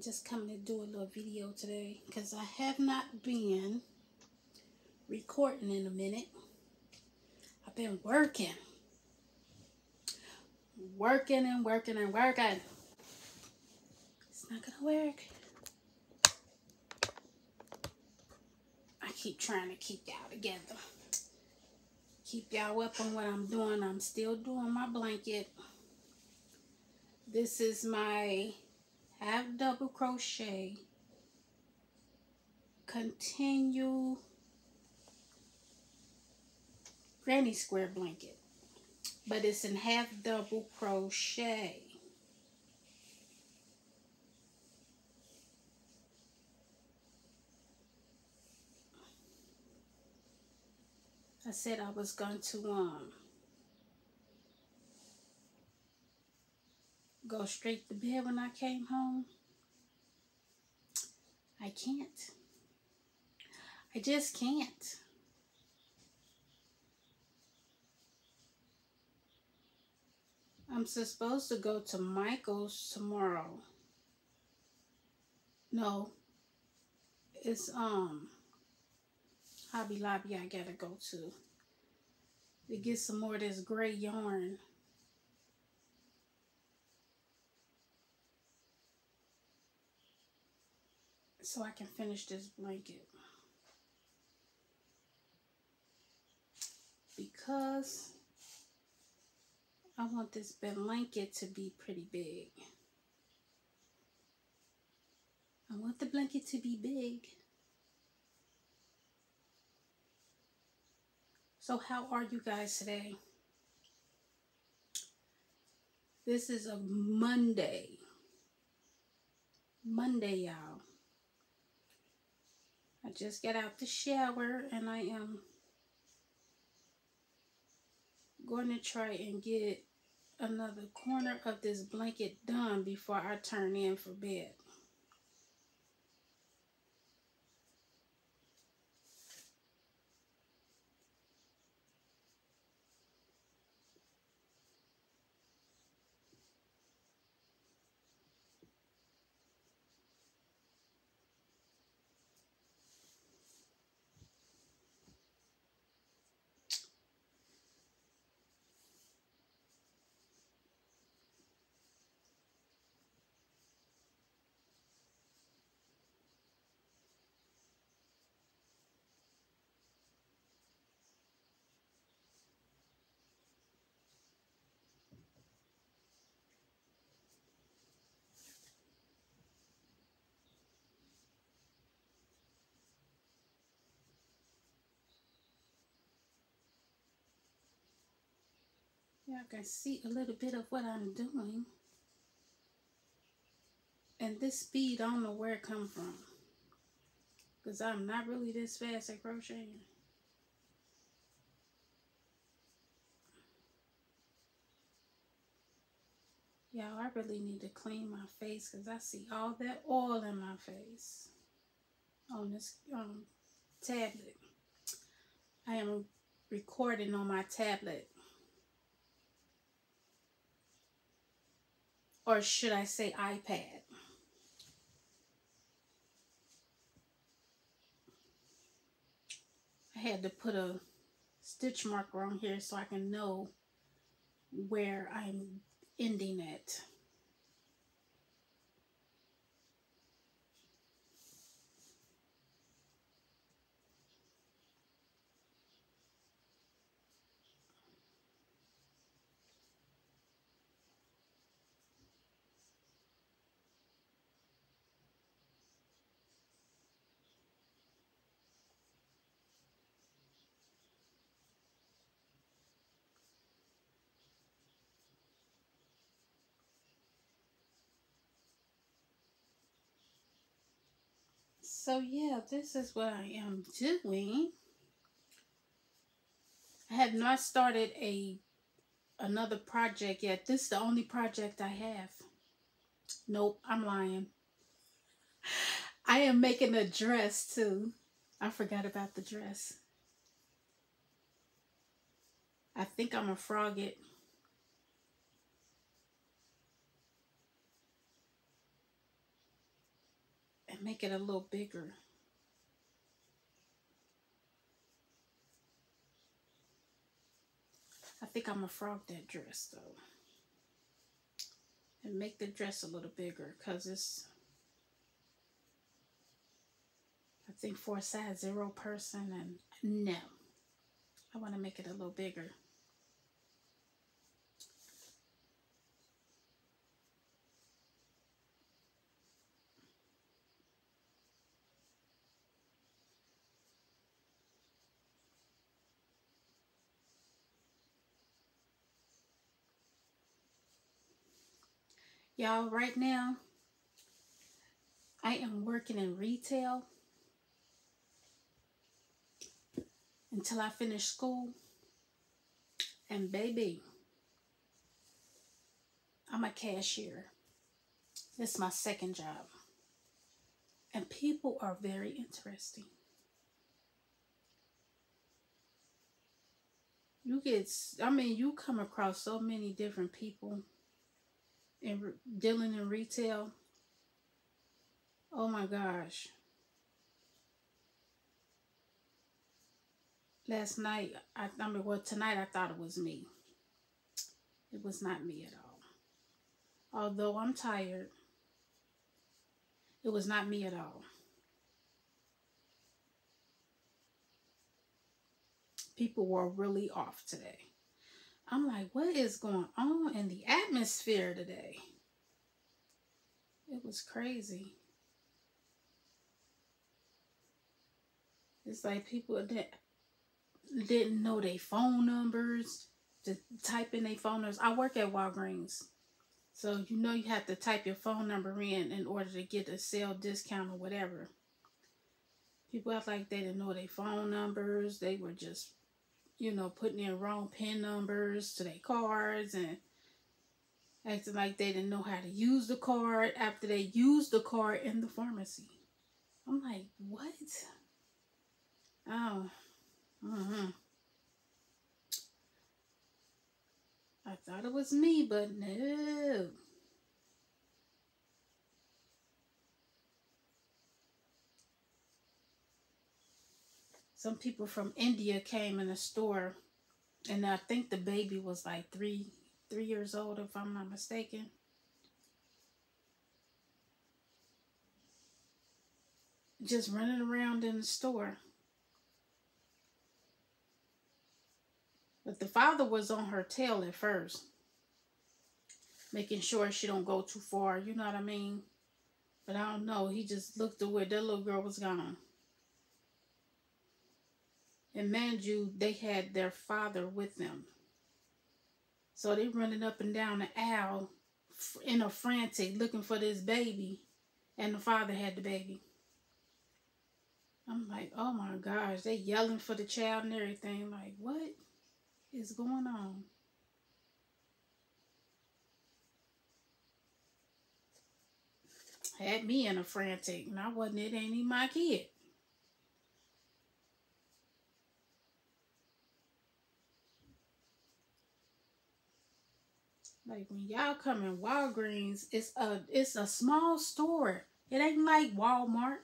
Just coming to do a little video today because I have not been recording in a minute. I've been working and working. It's not gonna work. I keep trying to keep y'all together, keep y'all up on what I'm doing. I'm still doing my blanket. This is my half double crochet continue granny square blanket, but it's in half double crochet. I said I was going to go straight to bed when I came home. I can't. I just can't. I'm supposed to go to Michael's tomorrow. No, it's Hobby Lobby I gotta go to get some more of this gray yarn. So I can finish this blanket. Because I want this blanket to be pretty big. I want the blanket to be big. So how are you guys today? This is a Monday. Y'all. I just got out the shower and I am going to try and get another corner of this blanket done before I turn in for bed. Yeah, I can see a little bit of what I'm doing. And this speed, I don't know where it come from. Because I'm not really this fast at crocheting. Y'all, I really need to clean my face because I see all that oil in my face on this tablet. I am recording on my tablet. Or should I say iPad? I had to put a stitch marker on here so I can know where I'm ending at. So yeah, this is what I am doing. I have not started another project yet. This is the only project I have. Nope, I'm lying. I am making a dress too. I forgot about the dress. I think I'm gonna frog it. make it a little bigger. I think I'm gonna frog that dress though. And make the dress a little bigger because it's, I think, for a size 0 person, and no, I want to make it a little bigger. Y'all, right now, I am working in retail until I finish school. And baby, I'm a cashier. It's my second job. And people are very interesting. You come across so many different people in dealing in retail. Oh my gosh. Last night, tonight I thought it was me. It was not me at all. Although I'm tired, it was not me at all. People were really off today. I'm like, what is going on in the atmosphere today? It was crazy. It's like people didn't know their phone numbers, to type in their phone numbers. I work at Walgreens. So you have to type your phone number in order to get a sale discount or whatever. People act like they didn't know their phone numbers. They were just, putting in wrong PIN numbers to their cards and acting like they didn't know how to use the card after they used the card in the pharmacy. I'm like, what? Oh. I thought it was me, but no. Some people from India came in the store, and I think the baby was like three years old, if I'm not mistaken. Just running around in the store. But the father was on her tail at first, making sure she don't go too far, you know what I mean? But I don't know, he just looked away. That little girl was gone. And mind you, they had their father with them. So they running up and down the aisle in a frantic looking for this baby. And the father had the baby. I'm like, oh my gosh, they yelling for the child and everything. Like, what is going on? Had me in a frantic, and it ain't even my kid. Like, when y'all come in Walgreens, it's a small store. It ain't like Walmart.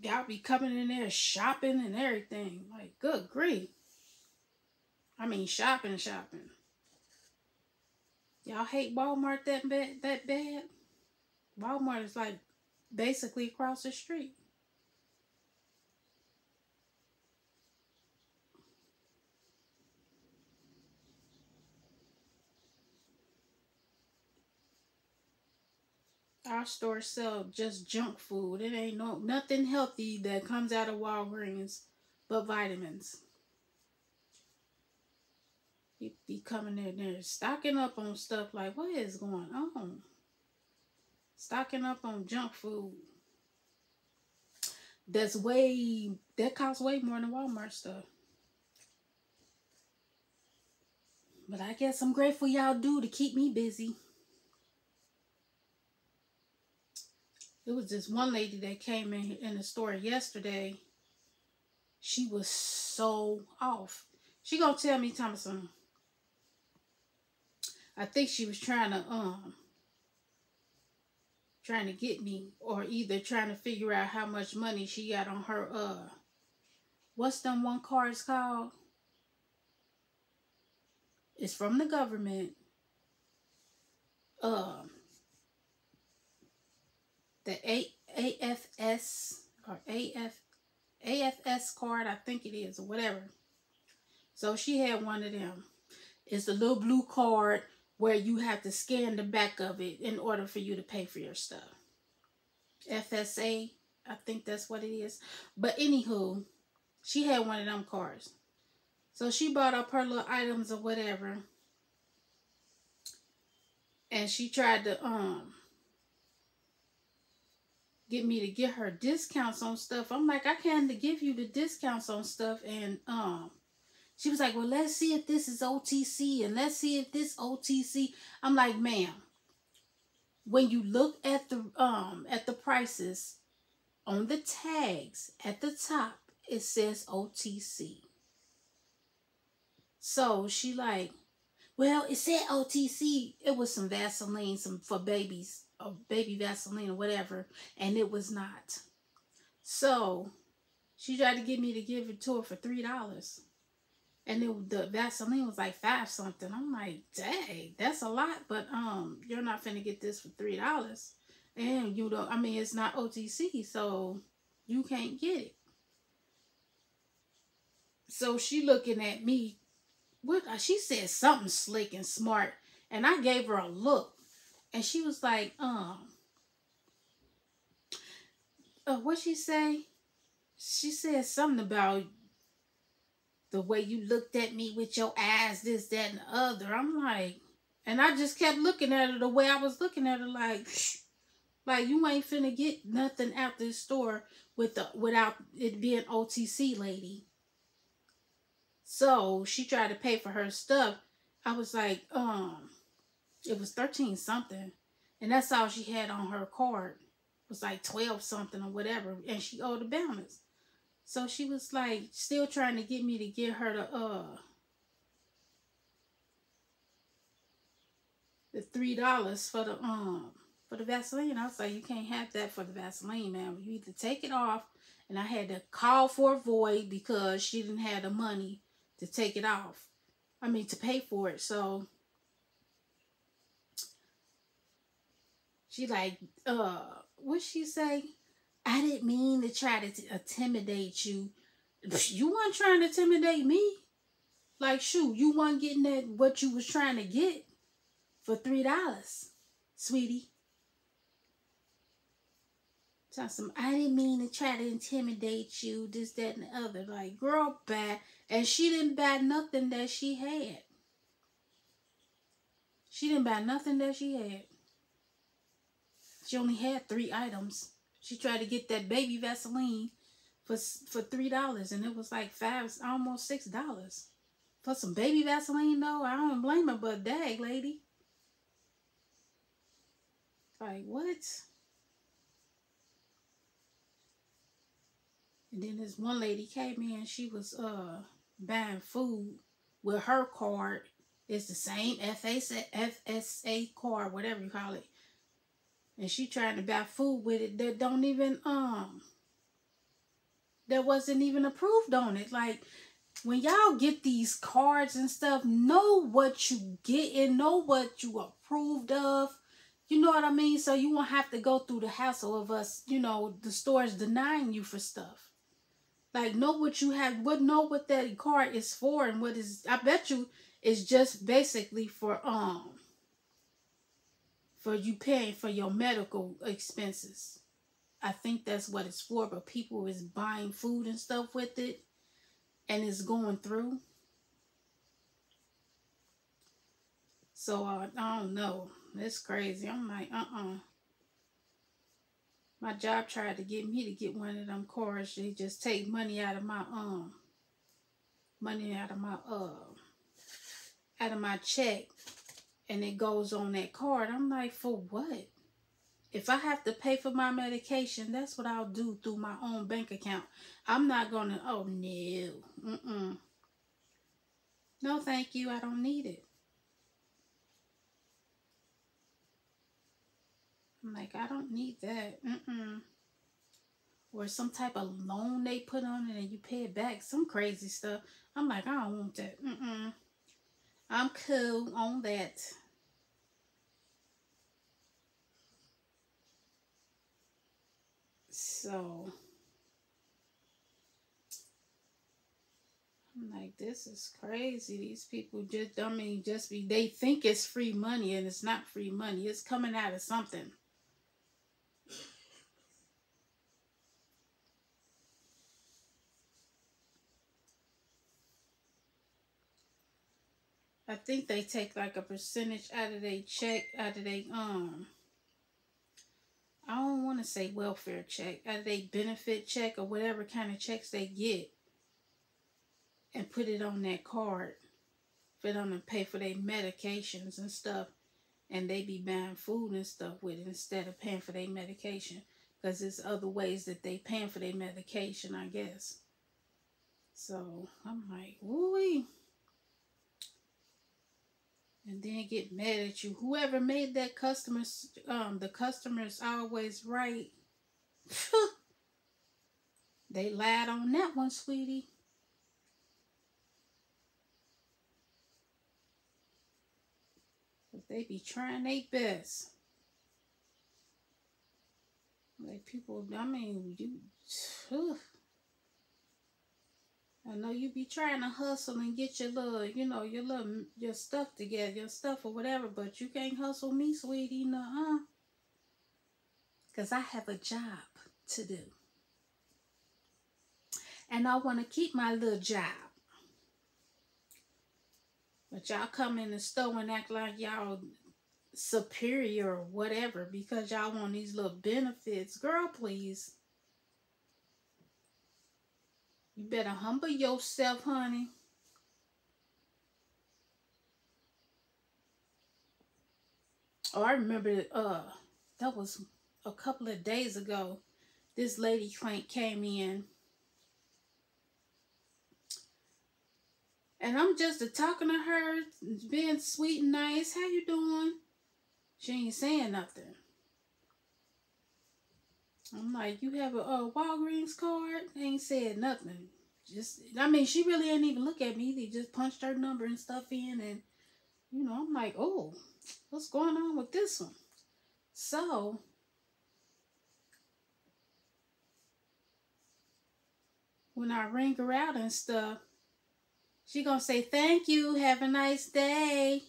Y'all be coming in there shopping and everything. Like, good grief. I mean, shopping. Y'all hate Walmart that bad? Walmart is like basically across the street. Our store sell just junk food. It ain't nothing healthy that comes out of Walgreens but vitamins. You be coming in there stocking up on stuff like, what is going on? Stocking up on junk food. That costs way more than Walmart stuff. But I guess I'm grateful y'all do to keep me busy. It was this one lady that came in the store yesterday. She was so off. She gonna tell me, Thomason, I think she was trying trying to get me, or either trying to figure out how much money she got on her what's them one cards called? It's from the government. Um the AFS or AFS card, I think it is, or whatever. So she had one of them. It's a little blue card where you have to scan the back of it in order for you to pay for your stuff. FSA, I think that's what it is. But anywho, she had one of them cards. So she bought up her little items or whatever. And she tried to get me to get her discounts on stuff. I'm like, I can't give you the discounts on stuff. And she was like, well, let's see if this is OTC and let's see if this OTC. I'm like, ma'am, when you look at the prices on the tags at the top, it says OTC. So she like, well, it said OTC. It was some Vaseline, some for babies, or baby Vaseline or whatever, and it was not. So she tried to get me to give it to her for $3. And the Vaseline was like $5 something. I'm like, dang, that's a lot, but you're not finna get this for $3. And you don't, I mean, it's not OTC, so you can't get it. So she looking at me, what she said something slick and smart, and I gave her a look, and she was like, what she say? She said something about the way you looked at me with your eyes, this, that, and the other. I'm like, and I just kept looking at her the way I was looking at her, like you ain't finna get nothing out this store without it being OTC, lady. So she tried to pay for her stuff. I was like, it was 13 something, and that's all she had on her card. It was like 12 something or whatever, and she owed a balance. So she was like still trying to get me to get her the $3 for the Vaseline. I was like, you can't have that for the Vaseline, man. You either take it off, and I had to call for a void because she didn't have the money to take it off. I mean, to pay for it. So she like, what'd she say? I didn't mean to try to intimidate you. You weren't trying to intimidate me. Like, shoot, you weren't getting that what you was trying to get for $3, sweetie. I didn't mean to try to intimidate you, this, that, and the other. Like, girl, bad. And she didn't buy nothing that she had. She didn't buy nothing that she had. She only had 3 items. She tried to get that baby Vaseline for $3, and it was like almost $6 for some baby Vaseline. Though I don't blame her, but dang, lady, like what? And then this one lady came in. She was buying food with her card. It's the same FSA card, whatever you call it. And she trying to buy food with it that don't even that wasn't even approved on it. Like, when y'all get these cards and stuff, know what you get and know what you approved of. You know what I mean? So you won't have to go through the hassle of us, the stores denying you for stuff. Like, know what you have, know what that card is for, and what is, I bet you it's just basically for you paying for your medical expenses. I think that's what it's for, but people is buying food and stuff with it, and it's going through. So I don't know. It's crazy. I'm like, My job tried to get me to get one of them cards. They just take money out of my out of my check, and it goes on that card. I'm like, for what? If I have to pay for my medication, that's what I'll do through my own bank account. I'm not gonna, oh no. No, thank you. I don't need it. I'm like, I don't need that. Or some type of loan they put on it and you pay it back. Some crazy stuff. I'm like, I don't want that. I'm cool on that. So I'm like, this is crazy. These people just, I mean, just be, they think it's free money and it's not free money. It's coming out of something. I think they take like a percentage out of their check, out of their, I don't want to say welfare check, out of their benefit check or whatever kind of checks they get and put it on that card for them to pay for their medications and stuff. And they be buying food and stuff with it instead of paying for their medication. Because there's other ways that they paying for their medication, I guess. So I'm like, woo. And then get mad at you. Whoever made that the customer's always right. They lied on that one, sweetie. But they be trying their best. Like people, I mean, I know you be trying to hustle and get your little, your stuff together, your stuff or whatever, but you can't hustle me, sweetie, nuh-uh. Because I have a job to do. And I want to keep my little job. But y'all come in the store and act like y'all superior or whatever because y'all want these little benefits. Girl, please. You better humble yourself, honey. Oh, I remember that was a couple of days ago. This lady came in. And I'm just talking to her, being sweet and nice. How you doing? She ain't saying nothing. I'm like, you have a Walgreens card? They ain't said nothing. Just, I mean, she really ain't even look at me. They just punched her number and stuff in. And, I'm like, oh, what's going on with this one? So, when I ring her out and stuff, she gonna say, thank you, have a nice day.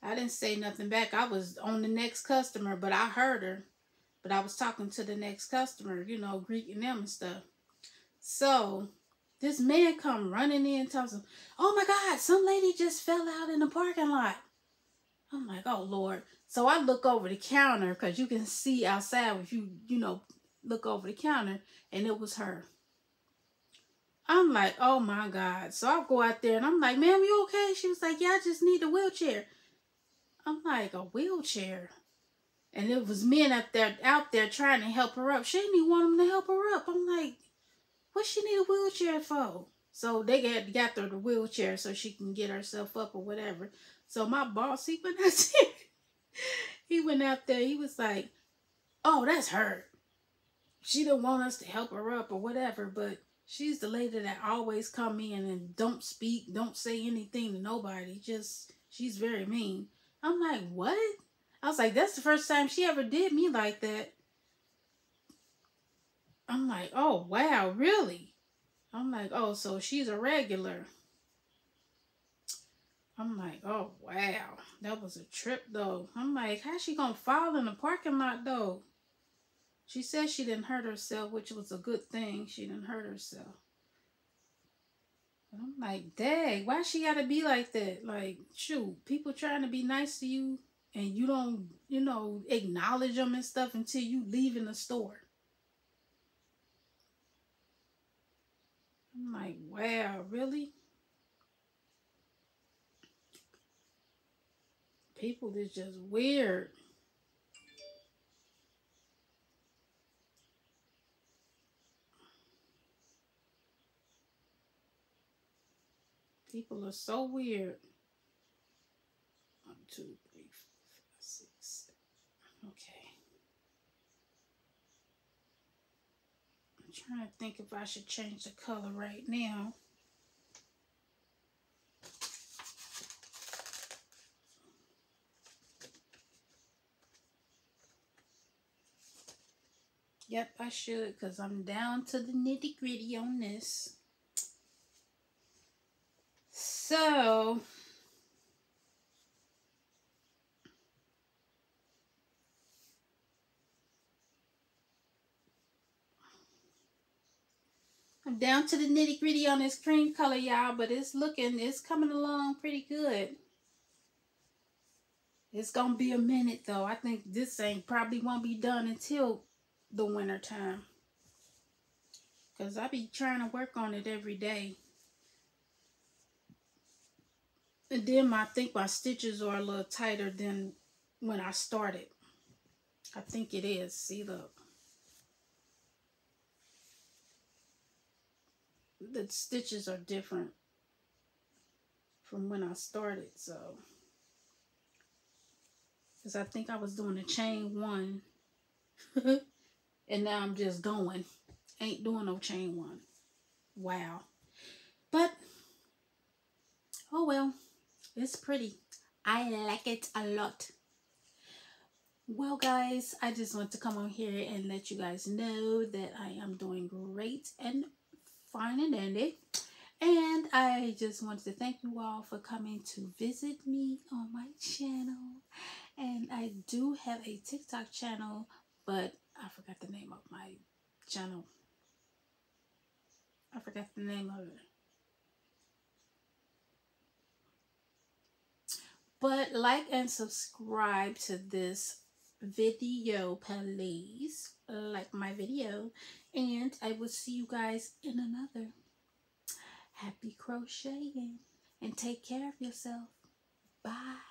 I didn't say nothing back. I was on the next customer, but I heard her. But I was talking to the next customer, greeting them and stuff. So, this man come running in and tells him, oh my God, some lady just fell out in the parking lot. I'm like, oh Lord. So I look over the counter because you can see outside if you, look over the counter, and it was her. I'm like, oh my God. So I go out there and I'm like, ma'am, you okay? She was like, yeah, I just need a wheelchair. I'm like, a wheelchair? And it was men out there trying to help her up. She didn't even want them to help her up. I'm like, what she need a wheelchair for? So they got her the wheelchair so she can get herself up or whatever. So my boss, he went out there. He went out there. He was like, oh, that's her. She didn't want us to help her up or whatever, but she's the lady that always come in and don't speak, don't say anything to nobody. Just, she's very mean. I'm like, what? I was like, that's the first time she ever did me like that. I'm like, oh, wow, really? I'm like, oh, so she's a regular. I'm like, oh, wow. That was a trip, though. I'm like, how's she gonna fall in the parking lot, though? She said she didn't hurt herself, which was a good thing. She didn't hurt herself. But I'm like, dang, why she gotta be like that? Like, shoot, people trying to be nice to you and you don't, acknowledge them and stuff until you leave in the store. I'm like, wow, really? People is just weird. People are so weird. 2, 3, 4, 5, 6, 7. Okay. I'm trying to think if I should change the color right now. Yep, I should, because I'm down to the nitty-gritty on this. So, I'm down to the nitty-gritty on this cream color, y'all, but it's coming along pretty good. It's gonna be a minute, though. I think this ain't probably won't be done until the winter time. Because I be trying to work on it every day. And then I think my stitches are a little tighter than when I started. I think it is. See, look. The stitches are different from when I started, so. Because I think I was doing a chain 1. And now I'm just going. Ain't doing no chain 1. Wow. But, oh well. It's pretty. I like it a lot. Well, guys, I just want to come on here and let you guys know that I am doing great and fine and dandy. And I just wanted to thank you all for coming to visit me on my channel. And I do have a TikTok channel, but I forgot the name of my channel. I forgot the name of it. But like and subscribe to this video, please. Like my video. And I will see you guys in another. Happy crocheting. And take care of yourself. Bye.